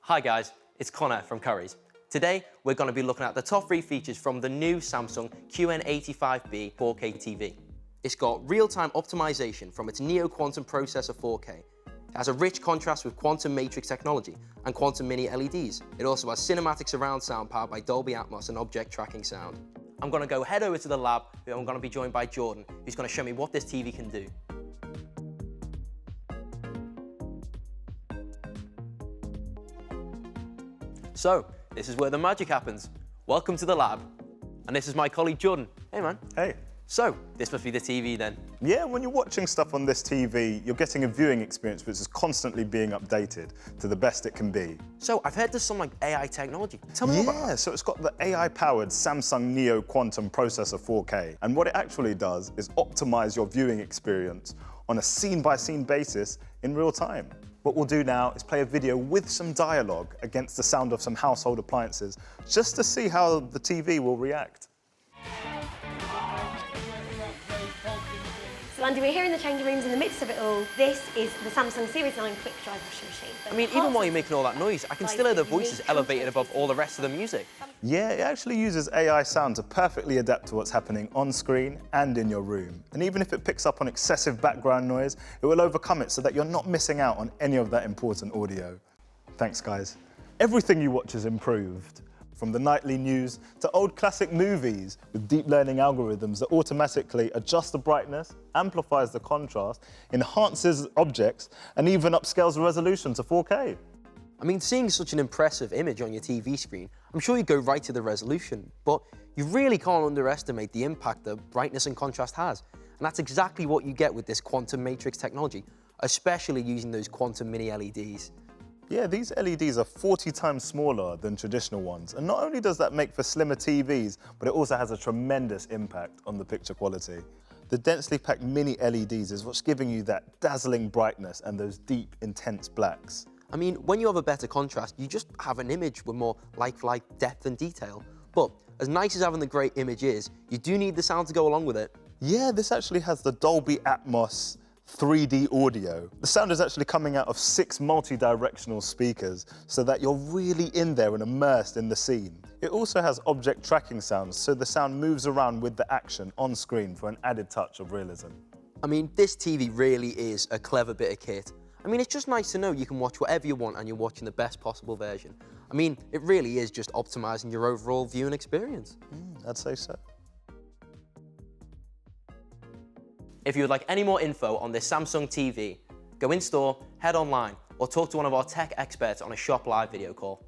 Hi guys, it's Connor from Currys. Today, we're going to be looking at the top 3 features from the new Samsung QN85B 4K TV. It's got real-time optimization from its Neo Quantum processor 4K. It has a rich contrast with quantum matrix technology and quantum mini LEDs. It also has cinematic surround sound powered by Dolby Atmos and object tracking sound. I'm going to go head over to the lab, where I'm going to be joined by Jordan, who's going to show me what this TV can do. So, this is where the magic happens. Welcome to the lab. And this is my colleague Jordan. Hey man. Hey. So, this must be the TV then. Yeah, when you're watching stuff on this TV, you're getting a viewing experience which is constantly being updated to the best it can be. So, I've heard there's some AI technology. Tell me more about that. So it's got the AI-powered Samsung Neo Quantum processor 4K. And what it actually does is optimize your viewing experience on a scene-by-scene basis in real time. What we'll do now is play a video with some dialogue against the sound of some household appliances, just to see how the TV will react. So Andy, we're here in the changing rooms in the midst of it all. This is the Samsung Series 9 quick dry washing machine. I mean, even while you're making all that noise, I can still hear the voices elevated above all the rest of the music. Yeah, it actually uses AI sound to perfectly adapt to what's happening on screen and in your room. And even if it picks up on excessive background noise, it will overcome it so that you're not missing out on any of that important audio. Thanks, guys. Everything you watch is improved. From the nightly news to old classic movies with deep learning algorithms that automatically adjust the brightness, amplifies the contrast, enhances objects, and even upscales the resolution to 4K. I mean, seeing such an impressive image on your TV screen, I'm sure you go right to the resolution, but you really can't underestimate the impact that brightness and contrast has. And that's exactly what you get with this quantum matrix technology, especially using those quantum mini LEDs. Yeah, these LEDs are 40 times smaller than traditional ones. And not only does that make for slimmer TVs, but it also has a tremendous impact on the picture quality. The densely packed mini LEDs is what's giving you that dazzling brightness and those deep, intense blacks. I mean, when you have a better contrast, you just have an image with more like-for-like depth and detail. But as nice as having the great image is, you do need the sound to go along with it. Yeah, this actually has the Dolby Atmos 3D audio. The sound is actually coming out of 6 multi-directional speakers so that you're really in there and immersed in the scene. It also has object tracking sounds, so the sound moves around with the action on screen for an added touch of realism. I mean, this TV really is a clever bit of kit. I mean, it's just nice to know you can watch whatever you want and you're watching the best possible version. I mean, it really is just optimizing your overall viewing experience. I'd say so. If you would like any more info on this Samsung TV, go in store, head online, or talk to one of our tech experts on a Shop Live video call.